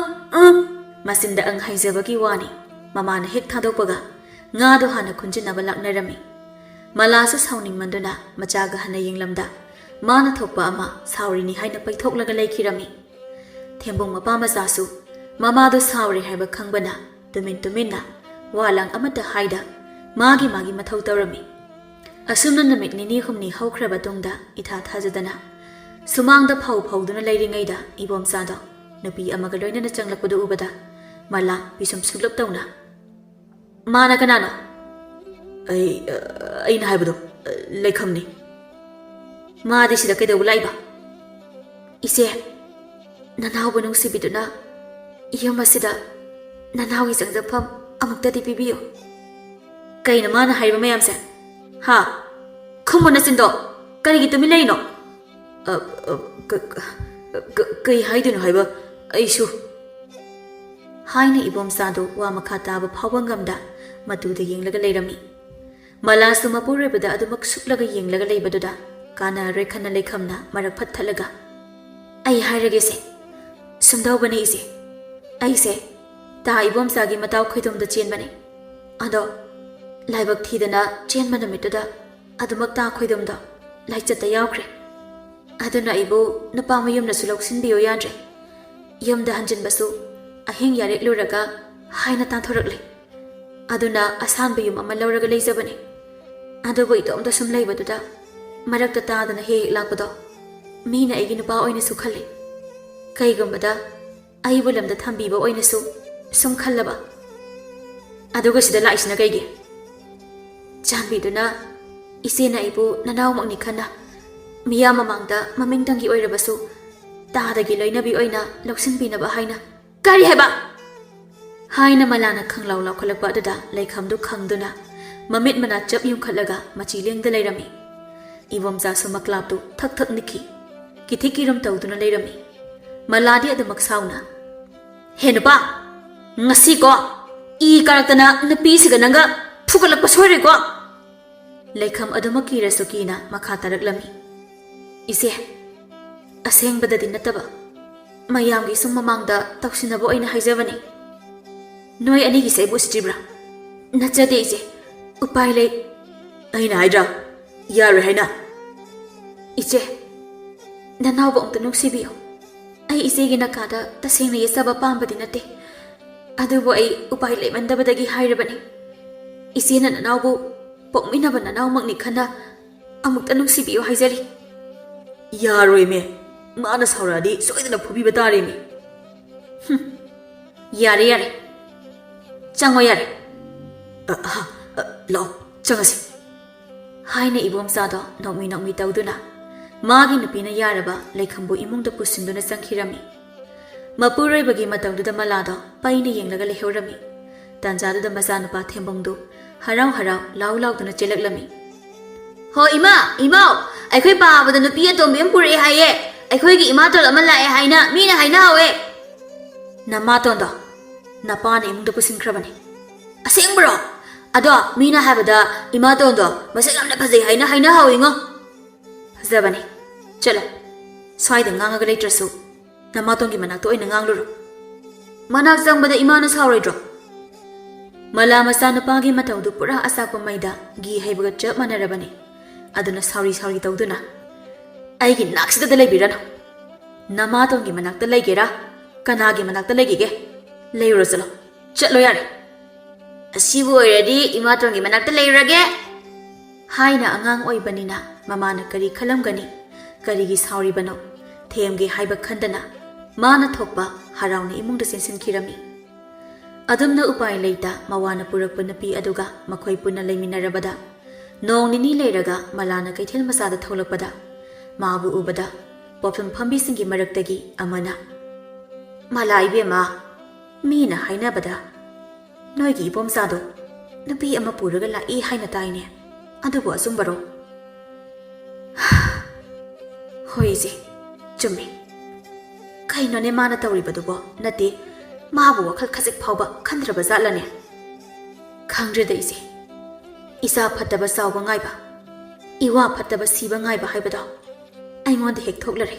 masinda ang haijabagi wani mamana hek thadokpaga nga do hana khunjinaba laknarami malasa sauning manduna machaga hana yinglamda mana thokpa ama saurini haina paithoklaga leikhirami thembong mapa masasu mama do sauri haiba khangbana tuminna walang amata haida magi mathau tarami ꯑꯁꯨꯝꯅ ꯅꯨꯃꯤꯠ ꯅꯤꯅꯤ ꯍꯨꯝꯅꯤ ꯍꯧꯈ꯭ꯔꯕ ꯇꯨꯡꯗ ꯏꯊꯥ ꯊꯥꯖꯗꯅ ꯁꯨꯃꯥꯡꯗ ꯐꯧꯗꯨꯅ ꯂꯩꯔꯤꯉꯩꯗ ꯏꯕꯣꯝꯆꯥꯗꯣ ꯅꯨꯄꯤ ꯑꯃꯒ ꯂꯣꯏꯅꯅ ꯆꯪꯂꯛꯄꯗꯨ ꯎꯕꯗ ꯃꯂꯥ ꯄꯤꯁꯨꯝ ꯁꯨꯡꯂꯞ ꯇꯧꯅ ꯃꯥꯅ ꯀꯅꯥꯅꯣ? ꯑꯩꯅ ꯍꯥꯏꯕꯗꯣ ꯂꯩꯈꯝꯅꯤ. ꯃꯥꯗꯤ ꯁꯤꯗ ꯀꯩꯗꯧꯕ ꯂꯥꯛꯏꯕ? ꯏꯆꯦ, ꯅꯅꯥꯎꯕꯨ ꯅꯨꯡꯁꯤꯕꯤꯗꯨꯅ ꯌꯨꯝ ꯑꯁꯤꯗ ꯅꯅꯥꯎꯒꯤ ꯆꯪꯖꯐꯝ ꯑꯃꯨꯛꯇꯗꯤ ꯄꯤꯕꯤꯌꯨ. ꯀꯩꯅꯣ ꯃꯥꯅ ꯍꯥꯏꯔꯤꯕ ꯃꯌꯥꯝꯁꯦ? ꯍꯥ? ꯈꯨꯝꯃꯨ ꯅꯆꯤꯟꯗꯣ. ꯀꯔꯤꯒꯤ ꯇꯨꯃꯤꯟ ꯂꯩꯔꯤꯅꯣ? ꯀꯩ ꯍꯥꯏꯗꯣꯏꯅꯣ ꯍꯥꯏꯕ ꯑꯩꯁꯨ ꯍꯥꯏꯅ ꯏꯕꯣꯝꯆꯥꯗꯨ ꯋꯥ ꯃꯈꯥ ꯇꯥꯕ ꯐꯥꯎꯕ ꯉꯝꯗ ꯃꯇꯨꯗ ꯌꯦꯡꯂꯒ ꯂꯩꯔꯝꯃꯤ. ꯃꯂꯥꯁꯨ ꯃꯄꯨꯔꯣꯏꯕꯗ ꯑꯗꯨꯃꯛ ꯁꯨꯛꯂꯒ ꯌꯦꯡꯂꯒ ꯂꯩꯕꯗꯨꯗ ꯀꯥꯟꯅꯔꯣꯏ ꯈꯟꯅ ꯂꯩꯈꯝꯅ ꯃꯔꯛ ꯐꯠ ꯊꯠꯂꯒ ꯑꯩ ꯍꯥꯏꯔꯒꯦꯁꯦ. ꯁꯨꯝꯗꯧꯕꯅꯦ ꯏꯆꯦ. ꯑꯩꯁꯦ ꯇꯥ ꯏꯕꯣꯝꯆꯥꯒꯤ ꯃꯇꯥꯎ ꯈꯣꯏꯗꯣꯝꯗ ꯆꯦꯟꯕꯅꯦ. ꯑꯗꯣ ꯂꯥꯏꯕꯛ ꯊꯤꯗꯅ ꯆꯦꯟꯕ ꯅꯨꯃꯤꯠꯇꯨꯗ ꯑꯗꯨꯃꯛ ꯇꯥ ꯈꯣꯏꯗꯣꯝꯗꯣ ꯂꯥꯏꯆꯠꯇ ꯌꯥꯎꯈ꯭ꯔꯦ. ꯑꯗꯨꯅ ꯑꯩꯕꯨ ꯅꯨꯄꯥ ꯃꯌꯨꯝꯅꯁꯨ ꯂꯧꯁꯤꯟꯕꯤꯌꯨ ꯌꯥꯗ꯭ꯔꯦ. ꯌꯨꯝꯗ ꯍꯟꯖꯤꯟꯕꯁꯨ ꯑꯍꯤꯡ ꯌꯥꯔꯦꯛꯂꯨꯔꯒ ꯍꯥꯏꯅ ꯇꯥꯟꯊꯣꯔꯛꯂꯦ. ꯑꯗꯨꯅ ꯑꯁꯥꯟꯕ ꯌꯨꯝ ꯑꯃ ꯂꯧꯔꯒ ꯂꯩꯖꯕꯅꯦ. ꯑꯗꯨꯕꯨ ꯏꯇꯣꯝꯇ ꯁꯨꯝ ꯂꯩꯕꯗꯨꯗ ꯃꯔꯛꯇ ꯇꯥꯗꯅ ꯍꯦꯛ ꯂꯥꯛꯄꯗꯣ ꯃꯤꯅ ꯑꯩꯒꯤ ꯅꯨꯄꯥ ꯑꯣꯏꯅꯁꯨ ꯈꯜꯂꯤ. ꯀꯩꯒꯨꯝꯕꯗ ꯑꯩꯕꯨ ꯂꯝꯗ ꯊꯝꯕꯤꯕ ꯑꯣꯏꯅꯁꯨ ꯁꯨꯝ ꯈꯜꯂꯕ. ꯑꯗꯨꯒ ꯁꯤꯗ ꯂꯥꯛꯏꯁꯤꯅ ꯀꯩꯒꯤ? ꯆꯥꯟꯕꯤꯗꯨꯅ ꯏꯆꯦꯅ ꯑꯩꯕꯨ ꯅꯅꯥꯎꯃꯛꯅꯤ ꯈꯟꯅ ꯃꯤꯌꯥꯝ ꯃꯃꯥꯡꯗ ꯃꯃꯤꯡꯇꯪꯒꯤ ꯑꯣꯏꯔꯕꯁꯨ ꯇꯥꯗꯒꯤ ꯂꯣꯏꯅꯕꯤ ꯑꯣꯏꯅ ꯂꯧꯁꯤꯟꯕꯤꯅꯕ ꯍꯥꯏꯅ. ꯀꯔꯤ ꯍꯥꯏꯕ? ꯍꯥꯏꯅ ꯃꯂꯥꯅ ꯈꯪꯂꯥꯎ ꯂꯥꯎꯈꯠꯂꯛꯄ ꯑꯗꯨꯗ ꯂꯩꯈꯝꯗꯨ ꯈꯪꯗꯨꯅ ꯃꯃꯤꯠ ꯃꯅꯥ ꯆꯞ ꯌꯨꯡꯈꯠꯂꯒ ꯃꯆꯤ ꯂꯦꯡꯗ ꯂꯩꯔꯝꯃꯤ. ꯏꯕꯣꯝꯆꯥꯁꯨ ꯃꯀ꯭ꯂꯥꯞꯇꯨ ꯊꯛ ꯊꯛ ꯅꯤꯛꯈꯤ. ꯀꯤꯊꯤ ꯀꯤꯔꯝ ꯇꯧꯗꯨꯅ ꯂꯩꯔꯝꯃꯤ. ꯃꯂꯥꯗꯤ ꯑꯗꯨꯃꯛ ꯁꯥꯎꯅ ꯍꯦ ꯅꯨꯄꯥ, ꯉꯁꯤꯀꯣ ꯏ ꯀꯥꯔꯛꯇꯅ ꯅꯨꯄꯤꯁꯤꯒ ꯅꯪꯒ ꯐꯨꯒꯠꯂꯛꯄ ꯁꯣꯏꯔꯣꯏꯀꯣ. ꯂꯩꯈꯝ ꯑꯗꯨꯃꯛ ꯀꯤꯔꯁꯨ ꯀꯤꯅ ꯃꯈꯥ ꯇꯥꯔꯛꯂꯝꯃꯤ. ꯏꯆꯦ, ꯑꯁꯦꯡꯕꯗꯗꯤ ꯅꯠꯇꯕ ꯃꯌꯥꯝꯒꯤ ꯁꯨꯝ ꯃꯃꯥꯡꯗ ꯇꯧꯁꯤꯟꯅꯕ ꯑꯣꯏꯅ ꯍꯥꯏꯖꯕꯅꯤ. ꯅꯣꯏ ꯑꯅꯤꯒꯤꯁꯦ ꯑꯩꯕꯨ ꯎꯁꯤꯠꯇ꯭ꯔꯤꯕ꯭ꯔꯥ? ꯅꯠꯆꯗꯦ ꯏꯆꯦ, ꯎꯄꯥꯏ ꯂꯩ. ꯑꯩꯅ ꯍꯥꯏꯗ꯭ꯔꯥ ꯌꯥꯔꯣꯏ ꯍꯥꯏꯅ. ꯏꯆꯦ, ꯅꯅꯥꯎꯕꯨ ꯑꯝꯇ ꯅꯨꯡꯁꯤꯕꯤꯌꯨ. ꯑꯩ ꯏꯆꯦꯒꯤ ꯅꯥꯀꯥꯗ ꯇꯁꯦꯡꯅ ꯌꯦꯠꯆꯕ ꯄꯥꯝꯕꯗꯤ ꯅꯠꯇꯦ. ꯑꯗꯨꯕꯨ ꯑꯩ ꯎꯄꯥꯏ ꯂꯩꯃꯟꯗꯕꯗꯒꯤ ꯍꯥꯏꯔꯕꯅꯤ. ꯏꯆꯦꯅ ꯅꯅꯥꯎꯕꯨ ꯄꯣꯛꯃꯤꯟꯅꯕ ꯅꯅꯥꯎꯃꯛꯅꯤ ꯈꯟꯅ ꯑꯃꯨꯛꯇ ꯅꯨꯡꯁꯤꯕꯤꯌꯨ ꯍꯥꯏꯖꯔꯤ. ꯌꯥꯔꯣꯏꯃꯦ. ꯃꯥꯅ ꯁꯥꯎꯔꯛꯑꯗꯤ ꯁꯣꯏꯗꯅ ꯐꯨꯕꯤꯕ ꯇꯥꯔꯦꯃꯦ. ꯌꯥꯔꯦ ꯌꯥꯔꯦ. ꯆꯪꯉꯣ ꯌꯥꯔꯦ. ꯂꯥꯛꯑꯣ ꯆꯪꯉꯁꯤ. ꯍꯥꯏꯅ ꯏꯕꯣꯝꯆꯥꯗꯣ ꯅꯣꯛꯃꯤ ꯅꯣꯛꯃꯤ ꯇꯧꯗꯨꯅ ꯃꯥꯒꯤ ꯅꯨꯄꯤꯅ ꯌꯥꯔꯕ ꯂꯩꯈꯝꯕꯨ ꯏꯃꯨꯡꯗ ꯄꯨꯁꯤꯟꯗꯨꯅ ꯆꯪꯈꯤꯔꯝꯃꯤ. ꯃꯄꯨꯔꯣꯏꯕꯒꯤ ꯃꯇꯧꯗꯨꯗ ꯃꯂꯥꯗꯣ ꯄꯩꯅ ꯌꯦꯡꯂꯒ ꯂꯩꯍꯧꯔꯝꯃꯤ. ꯇꯥꯟꯖꯥꯗꯨꯗ ꯃꯆꯥꯅꯨꯄꯥ ꯊꯦꯝꯕꯨꯡꯗꯨ ꯍꯔꯥꯎ ꯍꯔꯥꯎ ꯂꯥꯎ ꯂꯥꯎꯗꯨꯅ ꯆꯦꯜꯂꯛꯂꯝꯃꯤ. ꯍꯣ ꯏꯃꯥ, ꯏꯃꯥꯎ, ꯑꯩꯈꯣꯏ ꯄꯥꯕꯗ ꯅꯨꯄꯤ ꯑꯇꯣꯝꯕꯤ ꯑꯃ ꯄꯨꯔꯛꯑꯦ ꯍꯥꯏꯌꯦ. ꯑꯩꯈꯣꯏꯒꯤ ꯏꯃꯥꯇꯣꯟ ꯑꯃ ꯂꯥꯛꯑꯦ ꯍꯥꯏꯅ ꯃꯤꯅ ꯍꯥꯏꯅꯍꯧꯋꯦ. ꯅꯃꯥꯇꯣꯟꯗꯣ ꯅꯄꯥꯅ ꯏꯃꯨꯡꯗ ꯄꯨꯁꯤꯟꯈ꯭ꯔꯕꯅꯤ. ꯑꯁꯦꯡꯕ꯭ꯔꯣ? ꯑꯗꯣ ꯃꯤꯅ ꯍꯥꯏꯕꯗ ꯏꯃꯥꯇꯣꯟꯗꯣ ꯃꯁꯛ ꯌꯥꯝꯅ ꯐꯖꯩ ꯍꯥꯏꯅ ꯍꯥꯏꯅꯍꯧꯋꯤꯉꯣ. ꯐꯖꯕꯅꯤ. ꯆꯠꯂꯣ. ꯁ꯭ꯋꯥꯏꯗ ꯉꯥꯡꯉꯒ ꯂꯩꯇ꯭ꯔꯁꯨ ꯅꯃꯥꯇꯣꯟꯒꯤ ꯃꯅꯥꯛꯇ ꯑꯣꯏꯅ ꯉꯥꯡꯂꯨꯔꯣ. ꯃꯅꯥꯛ ꯆꯪꯕꯗ ꯏꯃꯥꯅ ꯁꯥꯎꯔꯣꯏꯗ꯭ꯔꯣ? ꯃꯂꯥ ꯃꯆꯥꯅꯨꯄꯥꯒꯤ ꯃꯇꯧꯗꯨ ꯄꯨꯔꯥ ꯑꯆꯥꯛꯄ ꯃꯩꯗ ꯘꯤ ꯍꯩꯕꯒ ꯆꯞ ꯃꯥꯟꯅꯔꯕꯅꯤ. ꯑꯗꯨꯅ ꯁꯥꯎꯔꯤ ꯁꯥꯎꯔꯤ ꯇꯧꯗꯨꯅ ꯑꯩꯒꯤ ꯅꯥꯛꯁꯤꯗ ꯂꯩꯕꯤꯔꯅꯨ. ꯅꯃꯥꯇꯣꯟꯒꯤ ꯃꯅꯥꯛꯇ ꯂꯩꯒꯦꯔꯥ ꯀꯅꯥꯒꯤ ꯃꯅꯥꯛꯇ ꯂꯩꯒꯦꯒꯦ? ꯂꯩꯔꯨꯔꯣ ꯆꯠꯂꯣ. ꯆꯠꯂꯣ ꯌꯥꯔꯦ. ꯑꯁꯤꯕꯨ ꯑꯣꯏꯔꯗꯤ ꯏꯃꯥꯇꯣꯟꯒꯤ ꯃꯅꯥꯛꯇ ꯂꯩꯔꯨꯔꯒꯦ. ꯍꯥꯏꯅ ꯑꯉꯥꯡ ꯑꯣꯏꯕꯅꯤꯅ ꯃꯃꯥꯅ ꯀꯔꯤ ꯈꯜꯂꯝꯒꯅꯤ, ꯀꯔꯤꯒꯤ ꯁꯥꯎꯔꯤꯕꯅೋ ꯊꯦꯝꯒꯦ ꯍꯥꯏꯕ ꯈꯟꯗꯅ ꯃꯥꯅ ꯊꯣꯛꯄ ꯍꯔꯥꯎꯅ ꯏꯃꯨꯡꯗ ꯆꯦꯟꯁꯤꯟꯈꯤꯔꯝꯃꯤ. ꯑꯗꯨꯝꯅ ꯎꯄꯥꯏ ꯂꯩꯇ ꯃꯋꯥꯅ ꯄꯨꯔꯛꯄ ꯅꯨꯄꯤ ꯑꯗꯨꯒ ꯃꯈꯣꯏ ꯄꯨꯟꯅ ꯂꯩꯃꯤꯟꯅꯔꯕꯗ ꯅꯣꯡ ꯅꯤꯅꯤ ꯂꯩꯔꯒ ꯃꯂꯥꯅ ꯀꯩꯊꯦꯜ ꯃꯆꯥꯗ ꯊꯣꯛꯂꯛꯄꯗ ꯃꯥꯕꯨ ꯎꯕꯗ ꯄꯣꯠꯐꯝ ꯐꯝꯕꯤꯁꯤꯡꯒꯤ ꯃꯔꯛꯇꯒꯤ ꯑꯃꯅ ꯃꯂꯥ ꯏꯕꯦꯝꯃ, ꯃꯤꯅ ꯍꯥꯏꯅꯕꯗ ꯅꯣꯏꯒꯤ ꯏꯕꯣꯝꯆꯥꯗꯣ ꯅꯨꯄꯤ ꯑꯃ ꯄꯨꯔꯒ ꯂꯥꯛꯏ ꯍꯥꯏꯅ ꯇꯥꯏꯅꯦ. ꯑꯗꯨꯕꯨ ꯑꯆꯨꯝꯕꯔꯣ? ꯍꯣꯏ ꯏꯆꯦ, ꯆꯨꯝꯃꯤ. ꯀꯩꯅꯣꯅꯦ ꯃꯥꯅ ꯇꯧꯔꯤꯕꯗꯨꯕꯣ? ꯅꯠꯇꯦ, ꯃꯥꯕꯨ ꯋꯥꯈꯜ ꯈꯖꯤꯛ ꯐꯥꯎꯕ ꯈꯟꯗ꯭ꯔꯕ ꯖꯥꯠꯂꯅꯦ? ꯈꯪꯗ꯭ꯔꯦꯗ ꯏꯆꯦ. ꯏꯆꯥ ꯐꯠꯇꯕ ꯆꯥꯎꯕ ꯉꯥꯏꯕ, ꯏꯋꯥ ꯐꯠꯇꯕ ꯁꯤꯕ ꯉꯥꯏꯕ ꯍꯥꯏꯕꯗꯣ ꯑꯩꯉꯣꯟꯗ ꯍꯦꯛ ꯊꯣꯛꯂꯔꯦ.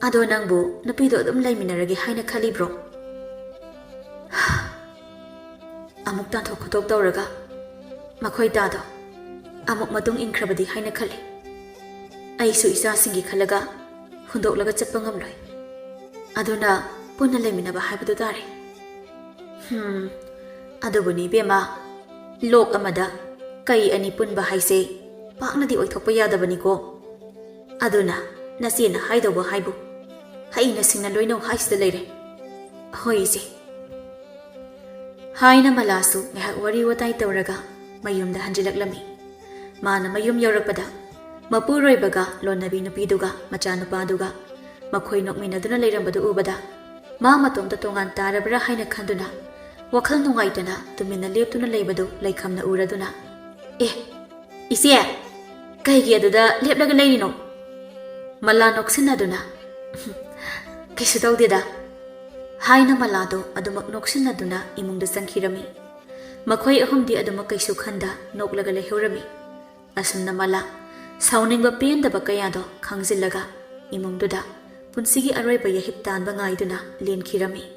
ꯑꯗꯣ ꯅꯪꯕꯨ ꯅꯨꯄꯤꯗꯣ ꯑꯗꯨꯝ ꯂꯩꯃꯤꯟꯅꯔꯒꯦ ꯍꯥꯏꯅ ꯈꯜꯂꯤꯕ꯭ꯔꯣ? ꯑꯃꯨꯛ ꯇꯥꯟꯊꯣꯛ ꯈꯣꯠꯇꯣꯛ ꯇꯧꯔꯒ ꯃꯈꯣꯏ ꯇꯥꯗꯣ ꯑꯃꯨꯛ ꯃꯇꯨꯡ ꯏꯟꯈ꯭ꯔꯕꯗꯤ ꯍꯥꯏꯅ ꯈꯜꯂꯤ. ꯑꯩꯁꯨ ꯏꯆꯥꯁꯤꯡꯒꯤ ꯈꯜꯂꯒ ꯍꯨꯟꯗꯣꯛꯂꯒ ꯆꯠꯄ ꯉꯝꯂꯣꯏ. ꯑꯗꯨꯅ ꯄꯨꯟꯅ ꯂꯩꯃꯤꯟꯅꯕ ꯍꯥꯏꯕꯗꯨ ꯇꯥꯔꯦ. ꯑꯗꯨꯕꯨꯅꯤ ꯏꯕꯦꯝꯃ, ꯂꯣꯛ ꯑꯃꯗ ꯀꯩ ꯑꯅꯤ ꯄꯨꯟꯕ ꯍꯥꯏꯁꯦ ꯄꯥꯛꯅꯗꯤ ꯑꯣꯏꯊꯣꯛꯄ ꯌꯥꯗꯕꯅꯤꯀꯣ. ꯑꯗꯨꯅ ꯅꯆꯦꯅ ꯍꯥꯏꯗꯧꯕ ꯍꯥꯏꯕꯨ ꯍꯩꯅ ꯁꯤꯡꯅ ꯂꯣꯏꯅꯧ ꯍꯥꯏꯁꯤꯗ ꯂꯩꯔꯦ. ꯍꯣꯏ ꯏꯆꯦ. ꯍꯥꯏꯅ ꯃꯂꯥꯁꯨ ꯉꯥꯏꯍꯥꯛ ꯋꯥꯔꯤ ꯋꯥꯇꯥꯏ ꯇꯧꯔꯒ ꯃꯌꯨꯝꯗ ꯍꯟꯖꯤꯜꯂꯛꯂꯝꯃꯤ. ꯃꯥꯅ ꯃꯌꯨꯝ ꯌꯧꯔꯛꯄꯗ ꯃꯄꯨꯔꯣꯏꯕꯒ ꯂꯣꯟꯅꯕꯤ ꯅꯨꯄꯤꯗꯨꯒ ꯃꯆꯥꯅꯨꯄꯥꯗꯨꯒ ꯃꯈꯣꯏ ꯅꯣꯛꯃꯤꯟꯅꯗꯨꯅ ꯂꯩꯔꯝꯕꯗꯨ ꯎꯕꯗ ꯃꯥ ꯃꯇꯣꯝꯇ ꯇꯣꯉꯥꯟ ꯇꯥꯔꯕ꯭ꯔꯥ ꯍꯥꯏꯅ ꯈꯟꯗꯨꯅ ꯋꯥꯈꯜ ꯅꯨꯡꯉꯥꯏꯇꯅ ꯇꯨꯃꯤꯟꯅ ꯂꯦꯞꯇꯨꯅ ꯂꯩꯕꯗꯨ ꯂꯩꯈꯝꯅ ꯎꯔꯗꯨꯅ, "ꯑꯦ, ꯏꯆꯦ, ꯀꯩꯒꯤ ꯑꯗꯨꯗ ꯂꯦꯞꯂꯒ ꯂꯩꯔꯤꯅꯣ?" ꯃꯂꯥ ꯅꯣꯛꯁꯤꯟꯅꯗꯨꯅ, "ꯀꯩꯁꯨ ꯇꯧꯗꯦꯗ" ꯍꯥꯏꯅ ꯃꯂꯥꯗꯣ ꯑꯗꯨꯃꯛ ꯅꯣꯛꯁꯤꯟꯅꯗꯨꯅ ꯏꯃꯨꯡꯗ ꯆꯪꯈꯤꯔꯝꯃꯤ. ꯃꯈꯣꯏ ꯑꯍꯨꯝꯗꯤ ꯑꯗꯨꯃꯛ ꯀꯩꯁꯨ ꯈꯟꯗ ꯅꯣꯛꯂꯒ ꯂꯩꯍꯧꯔꯝꯃꯤ. ꯑꯁꯨꯝꯅ ꯃꯂꯥ ꯁꯥꯎꯅꯤꯡꯕ ꯄꯦꯟꯗꯕ ꯀꯌꯥꯗꯣ ꯈꯪꯖꯤꯜꯂꯒ ꯏꯃꯨꯡꯗꯨꯗ ꯄꯨꯟꯁꯤꯒꯤ ꯑꯔꯣꯏꯕ ꯌꯥꯍꯤꯞ ꯇꯥꯟꯕ ꯉꯥꯏꯗꯨꯅ ꯂꯦꯟꯈꯤꯔꯝꯃꯤ.